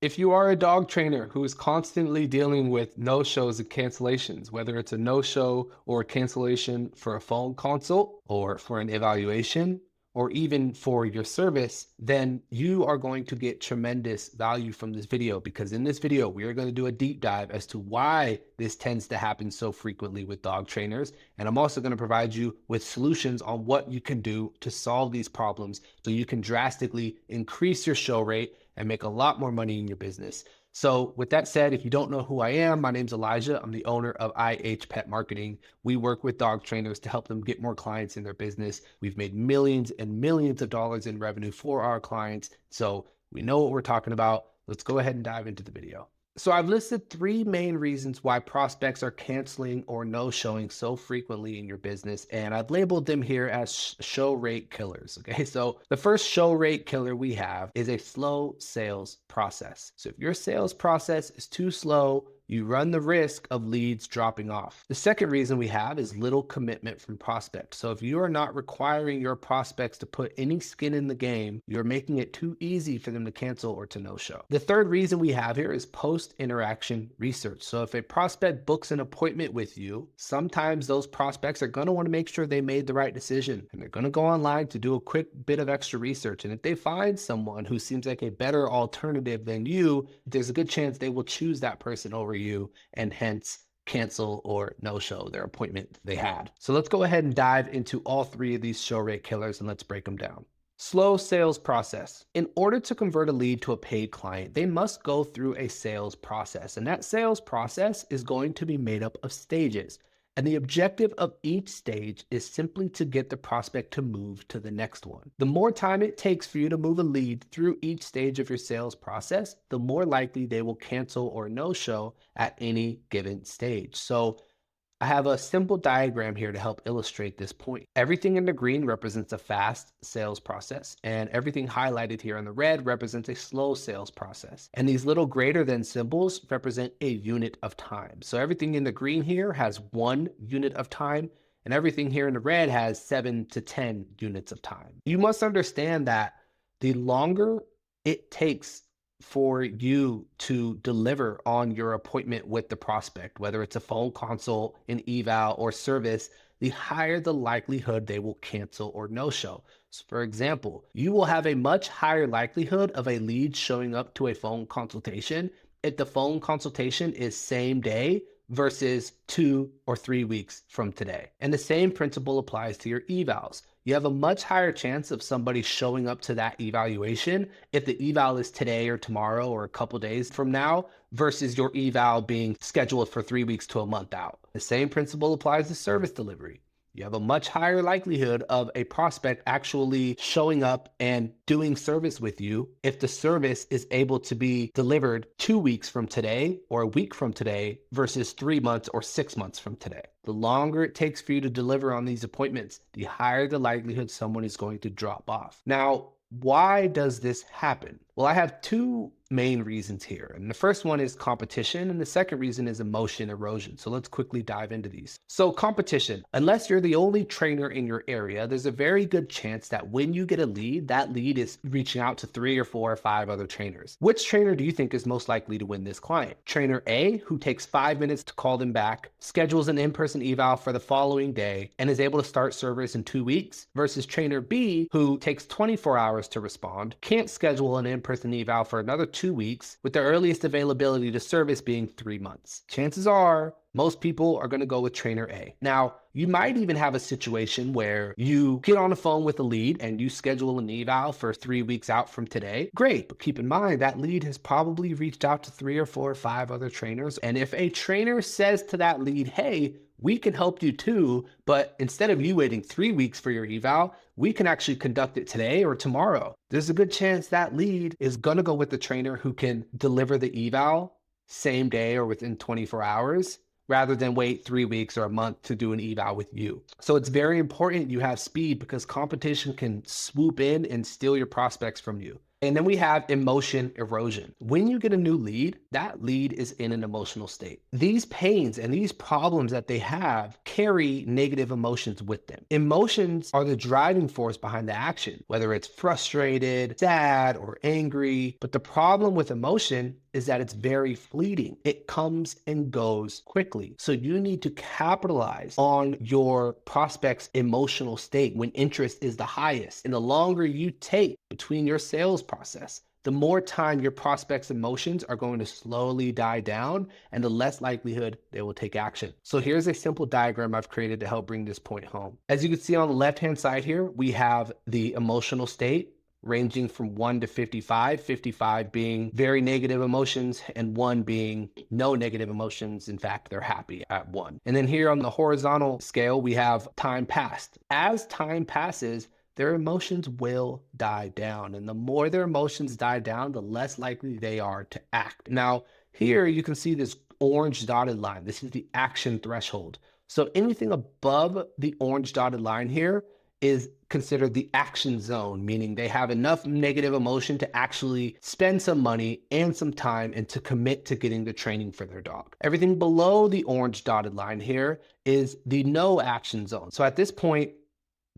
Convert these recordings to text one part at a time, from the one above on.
If you are a dog trainer who is constantly dealing with no-shows and cancellations, whether it's a no-show or a cancellation for a phone consult or for an evaluation, or even for your service, then you are going to get tremendous value from this video, because in this video, we are going to do a deep dive as to why this tends to happen so frequently with dog trainers. And I'm also going to provide you with solutions on what you can do to solve these problems so you can drastically increase your show rate and make a lot more money in your business. So with that said, if you don't know who I am, my name's Elijah. I'm the owner of IH Pet Marketing. We work with dog trainers to help them get more clients in their business. We've made millions and millions of dollars in revenue for our clients. So we know what we're talking about. Let's go ahead and dive into the video. So I've listed three main reasons why prospects are canceling or no-showing so frequently in your business, and I've labeled them here as show rate killers, okay? So the first show rate killer we have is a slow sales process. So if your sales process is too slow, you run the risk of leads dropping off. The second reason we have is little commitment from prospects. So if you are not requiring your prospects to put any skin in the game, you're making it too easy for them to cancel or to no-show. The third reason we have here is post-interaction research. So if a prospect books an appointment with you, sometimes those prospects are going to want to make sure they made the right decision, and they're going to go online to do a quick bit of extra research. And if they find someone who seems like a better alternative than you, there's a good chance they will choose that person over you and hence cancel or no-show their appointment they had. So let's go ahead and dive into all three of these show rate killers and let's break them down. Slow sales process. In order to convert a lead to a paid client, they must go through a sales process, and that sales process is going to be made up of stages. And the objective of each stage is simply to get the prospect to move to the next one. The more time it takes for you to move a lead through each stage of your sales process, the more likely they will cancel or no-show at any given stage. So I have a simple diagram here to help illustrate this point. Everything in the green represents a fast sales process, and everything highlighted here in the red represents a slow sales process. And these little greater than symbols represent a unit of time. So everything in the green here has 1 unit of time, and everything here in the red has 7 to 10 units of time. You must understand that the longer it takes for you to deliver on your appointment with the prospect, whether it's a phone consult, an eval, or service, the higher the likelihood they will cancel or no-show. So for example, you will have a much higher likelihood of a lead showing up to a phone consultation if the phone consultation is same day versus 2 or 3 weeks from today. And the same principle applies to your evals. You have a much higher chance of somebody showing up to that evaluation if the eval is today or tomorrow or a couple days from now versus your eval being scheduled for 3 weeks to a month out. The same principle applies to service delivery. You have a much higher likelihood of a prospect actually showing up and doing service with you if the service is able to be delivered 2 weeks from today or a week from today versus 3 months or 6 months from today. The longer it takes for you to deliver on these appointments, the higher the likelihood someone is going to drop off. Now, why does this happen? Well, I have two main reasons here. And the first one is competition, and the second reason is emotion erosion. So let's quickly dive into these. So competition, unless you're the only trainer in your area, there's a very good chance that when you get a lead, that lead is reaching out to 3 or 4 or 5 other trainers. Which trainer do you think is most likely to win this client? Trainer A, who takes 5 minutes to call them back, schedules an in-person eval for the following day, and is able to start service in 2 weeks, versus trainer B, who takes 24 hours to respond, can't schedule an in-person eval for another 2 weeks, with the earliest availability to service being 3 months. Chances are most people are going to go with trainer A. Now, you might even have a situation where you get on the phone with a lead and you schedule an eval for 3 weeks out from today. Great, but keep in mind that lead has probably reached out to 3 or 4 or 5 other trainers. And if a trainer says to that lead, hey, we can help you too, but instead of you waiting 3 weeks for your eval, we can actually conduct it today or tomorrow. There's a good chance that lead is going to go with the trainer who can deliver the eval same day or within 24 hours, rather than wait 3 weeks or a month to do an eval with you. So it's very important you have speed, because competition can swoop in and steal your prospects from you. And then we have emotion erosion. When you get a new lead, that lead is in an emotional state. These pains and these problems that they have carry negative emotions with them. Emotions are the driving force behind the action, whether it's frustrated, sad, or angry. But the problem with emotion is that it's very fleeting. It comes and goes quickly. So you need to capitalize on your prospect's emotional state when interest is the highest. And the longer you take between your sales process, the more time your prospect's emotions are going to slowly die down and the less likelihood they will take action. So here's a simple diagram I've created to help bring this point home. As you can see on the left-hand side here, we have the emotional state ranging from 1 to 55, 55 being very negative emotions and 1 being no negative emotions. In fact, they're happy at 1. And then here on the horizontal scale, we have time passed. As time passes, their emotions will die down. And the more their emotions die down, the less likely they are to act. Now, here you can see this orange dotted line. This is the action threshold. So anything above the orange dotted line here is considered the action zone, meaning they have enough negative emotion to actually spend some money and some time and to commit to getting the training for their dog. Everything below the orange dotted line here is the no action zone. So at this point,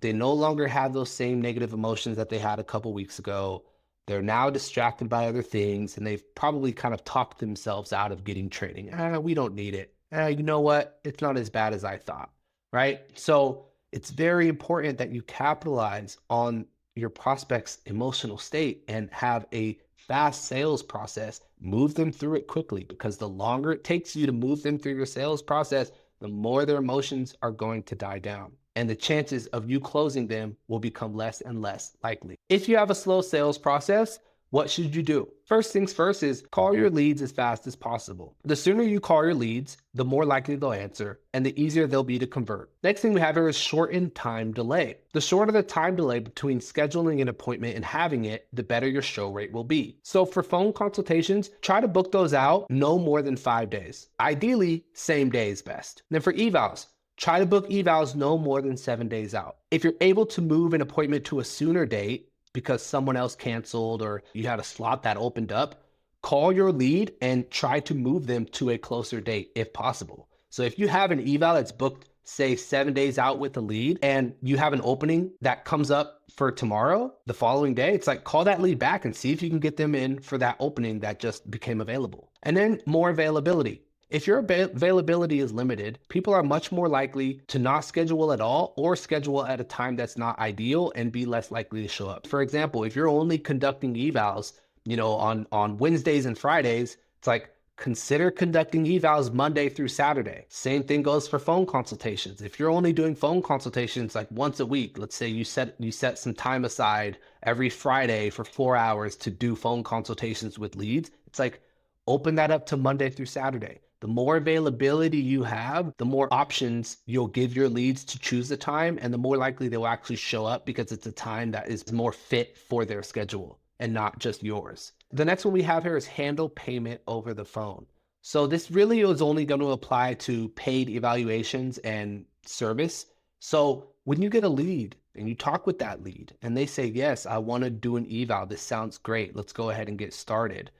they no longer have those same negative emotions that they had a couple weeks ago. They're now distracted by other things, and they've probably kind of talked themselves out of getting training. We don't need it. You know what? It's not as bad as I thought, right? So it's very important that you capitalize on your prospect's emotional state and have a fast sales process, move them through it quickly, because the longer it takes you to move them through your sales process, the more their emotions are going to die down. And the chances of you closing them will become less and less likely. If you have a slow sales process, what should you do? First things first is call your leads as fast as possible. The sooner you call your leads, the more likely they'll answer and the easier they'll be to convert. Next thing we have here is shortened time delay. The shorter the time delay between scheduling an appointment and having it, the better your show rate will be. So for phone consultations, try to book those out no more than 5 days. Ideally, same day is best. Then for evals, try to book evals no more than 7 days out. If you're able to move an appointment to a sooner date because someone else canceled or you had a slot that opened up, call your lead and try to move them to a closer date if possible. So if you have an eval that's booked, say 7 days out with the lead, and you have an opening that comes up for tomorrow, the following day, it's like call that lead back and see if you can get them in for that opening that just became available. And then more availability. If your availability is limited, people are much more likely to not schedule at all or schedule at a time that's not ideal and be less likely to show up. For example, if you're only conducting evals, on Wednesdays and Fridays, it's like consider conducting evals Monday through Saturday. Same thing goes for phone consultations. If you're only doing phone consultations like once a week, let's say you set some time aside every Friday for 4 hours to do phone consultations with leads, it's like open that up to Monday through Saturday. The more availability you have, the more options you'll give your leads to choose the time, and the more likely they will actually show up because it's a time that is more fit for their schedule and not just yours. The next one we have here is handle payment over the phone. So this really is only going to apply to paid evaluations and service. So when you get a lead and you talk with that lead and they say, yes, I want to do an eval. This sounds great. Let's go ahead and get started.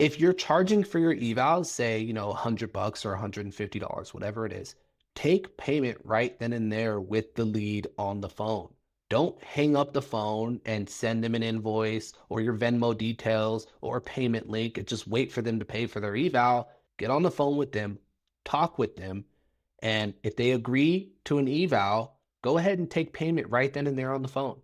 If you're charging for your evals, say, $100 or $150, whatever it is, take payment right then and there with the lead on the phone. Don't hang up the phone and send them an invoice or your Venmo details or a payment link and just wait for them to pay for their eval. Get on the phone with them, talk with them, and if they agree to an eval, go ahead and take payment right then and there on the phone.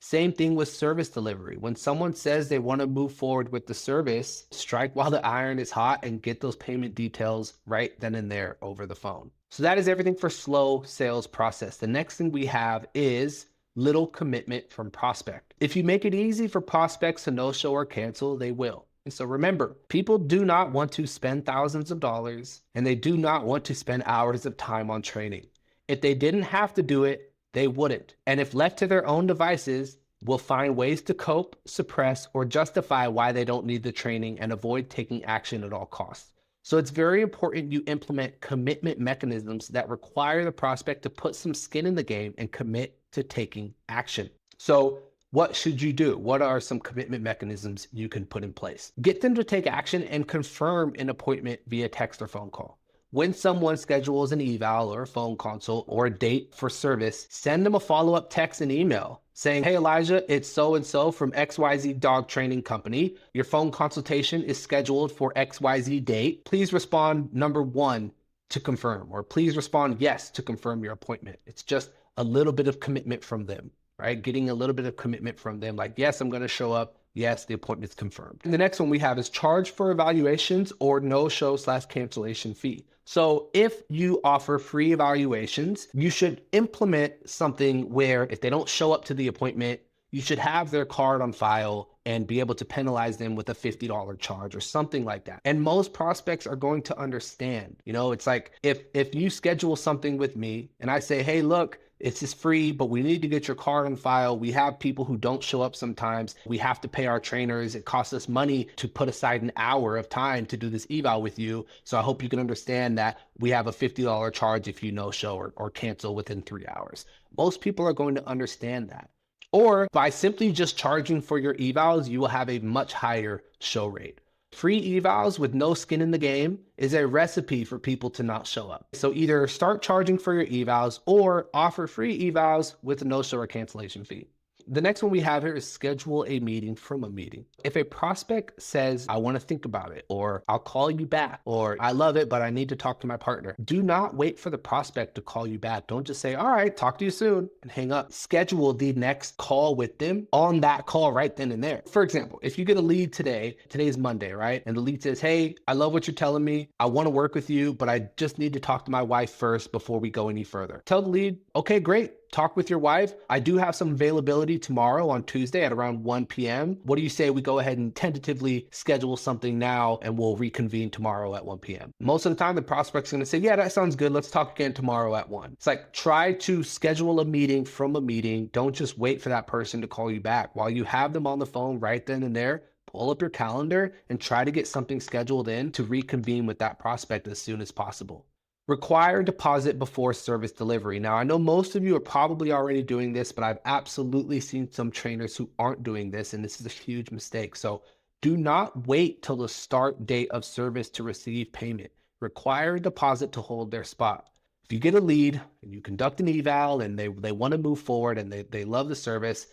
Same thing with service delivery. When someone says they want to move forward with the service, strike while the iron is hot and get those payment details right then and there over the phone. So that is everything for slow sales process. The next thing we have is little commitment from prospect. If you make it easy for prospects to no-show or cancel, they will. And so remember, people do not want to spend thousands of dollars and they do not want to spend hours of time on training. If they didn't have to do it, they wouldn't. And if left to their own devices, will find ways to cope, suppress, or justify why they don't need the training and avoid taking action at all costs. So it's very important you implement commitment mechanisms that require the prospect to put some skin in the game and commit to taking action. So What should you do? What are some commitment mechanisms you can put in place? Get them to take action and confirm an appointment via text or phone call. When someone schedules an eval or a phone consult or a date for service, send them a follow-up text and email saying, hey, Elijah, it's so-and-so from XYZ Dog Training Company. Your phone consultation is scheduled for XYZ date. Please respond number 1 to confirm, or please respond yes to confirm your appointment. It's just a little bit of commitment from them, right? Getting a little bit of commitment from them, like, yes, I'm going to show up. Yes, the appointment's confirmed. And the next one we have is charge for evaluations or no-show/cancellation fee. So if you offer free evaluations, you should implement something where if they don't show up to the appointment, you should have their card on file and be able to penalize them with a $50 charge or something like that. And most prospects are going to understand. You know, it's like if you schedule something with me and I say, hey, look, it's just free, but we need to get your card on file. We have people who don't show up sometimes. We have to pay our trainers. It costs us money to put aside an hour of time to do this eval with you. So I hope you can understand that we have a $50 charge if you no-show or cancel within 3 hours. Most people are going to understand that. Or by simply just charging for your evals, you will have a much higher show rate. Free evals with no skin in the game is a recipe for people to not show up. So either start charging for your evals or offer free evals with a no-show or cancellation fee. The next one we have here is schedule a meeting from a meeting. If a prospect says, I want to think about it, or I'll call you back, or I love it, but I need to talk to my partner, do not wait for the prospect to call you back. Don't just say, all right, talk to you soon, and hang up. Schedule the next call with them on that call right then and there. For example, if you get a lead today's Monday, right? And the lead says, hey, I love what you're telling me. I want to work with you, but I just need to talk to my wife first before we go any further. Tell the lead, okay, great. Talk with your wife. I do have some availability tomorrow on Tuesday at around 1 p.m. What do you say we go ahead and tentatively schedule something now and we'll reconvene tomorrow at 1 p.m. Most of the time, the prospect's going to say, yeah, that sounds good. Let's talk again tomorrow at 1. It's like, try to schedule a meeting from a meeting. Don't just wait for that person to call you back. While you have them on the phone right then and there, pull up your calendar and try to get something scheduled in to reconvene with that prospect as soon as possible. Require deposit before service delivery. Now, I know most of you are probably already doing this, but I've absolutely seen some trainers who aren't doing this, and this is a huge mistake. So do not wait till the start date of service to receive payment. Require a deposit to hold their spot. If you get a lead and you conduct an eval and they want to move forward and they love the service,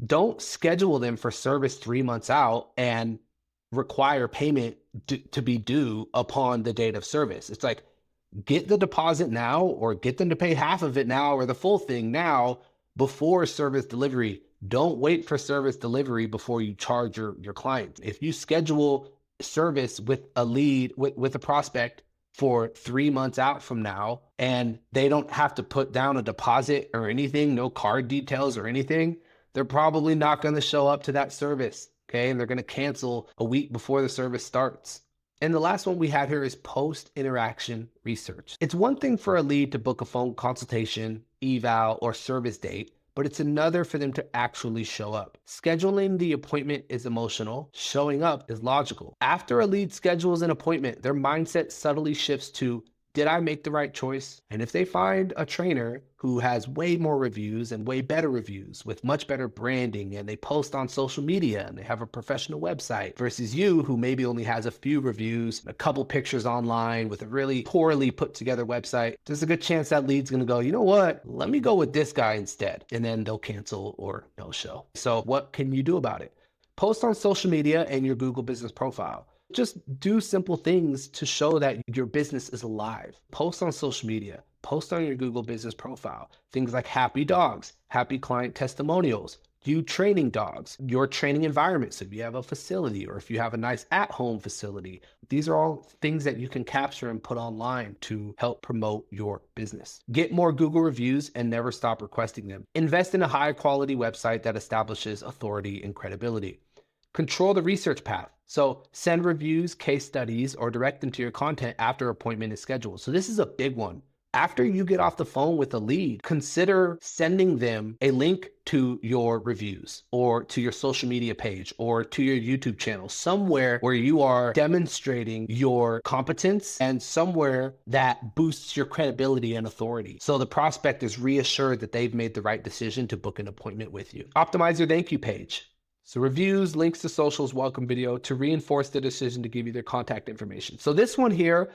don't schedule them for service 3 months out and require payment to be due upon the date of service. It's like, get the deposit now, or get them to pay half of it now, or the full thing now before service delivery. Don't wait for service delivery before you charge your client. If you schedule service with a lead, with a prospect for 3 months out from now, and they don't have to put down a deposit or anything, no card details or anything, they're probably not going to show up to that service. Okay. And they're going to cancel a week before the service starts. And the last one we have here is post-interaction research. It's one thing for a lead to book a phone consultation, eval, or service date, but it's another for them to actually show up. Scheduling the appointment is emotional. Showing up is logical. After a lead schedules an appointment, their mindset subtly shifts to, did I make the right choice? And if they find a trainer who has way more reviews and way better reviews with much better branding, and they post on social media and they have a professional website versus you who maybe only has a few reviews, a couple pictures online with a really poorly put together website, there's a good chance that lead's going to go, you know what, let me go with this guy instead. And then they'll cancel or no show. So what can you do about it? Post on social media and your Google business profile. Just do simple things to show that your business is alive. Post on social media, post on your Google business profile. Things like happy dogs, happy client testimonials, you training dogs, your training environment. So if you have a facility or if you have a nice at-home facility, these are all things that you can capture and put online to help promote your business. Get more Google reviews and never stop requesting them. Invest in a high quality website that establishes authority and credibility. Control the research path. So send reviews, case studies, or direct them to your content after appointment is scheduled. So this is a big one After you get off the phone with a lead, consider sending them a link to your reviews or to your social media page or to your YouTube channel, somewhere where you are demonstrating your competence and somewhere that boosts your credibility and authority. So the prospect is reassured that they've made the right decision to book an appointment with you. Optimize your thank you page. So reviews, links to socials, welcome video to reinforce the decision to give you their contact information. So this one here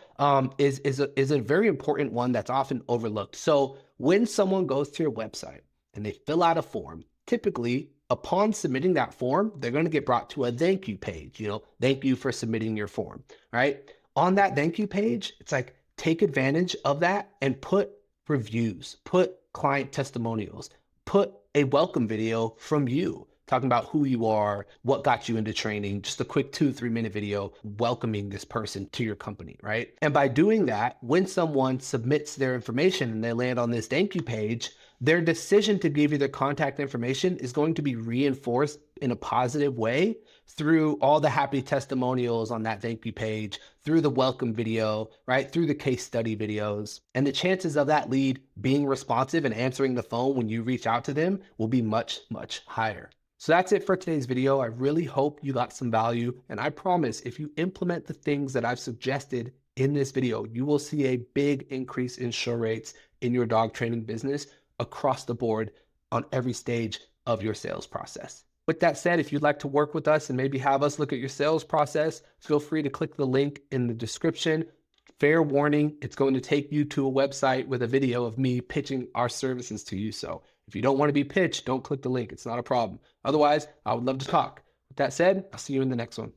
is a very important one that's often overlooked. So when someone goes to your website and they fill out a form, typically upon submitting that form, they're going to get brought to a thank you page. Thank you for submitting your form, right? On that thank you page, it's like take advantage of that and put reviews, put client testimonials, put a welcome video from you, talking about who you are, what got you into training, just a quick 2-3 minute video welcoming this person to your company, right? And by doing that, when someone submits their information and they land on this thank you page, their decision to give you their contact information is going to be reinforced in a positive way through all the happy testimonials on that thank you page, through the welcome video, right? Through the case study videos. And the chances of that lead being responsive and answering the phone when you reach out to them will be much, much higher. So that's it for today's video. I really hope you got some value. And I promise if you implement the things that I've suggested in this video, you will see a big increase in show rates in your dog training business across the board on every stage of your sales process. With that said, if you'd like to work with us and maybe have us look at your sales process, feel free to click the link in the description. Fair warning, it's going to take you to a website with a video of me pitching our services to you. So if you don't want to be pitched, don't click the link. It's not a problem. Otherwise, I would love to talk. With that said, I'll see you in the next one.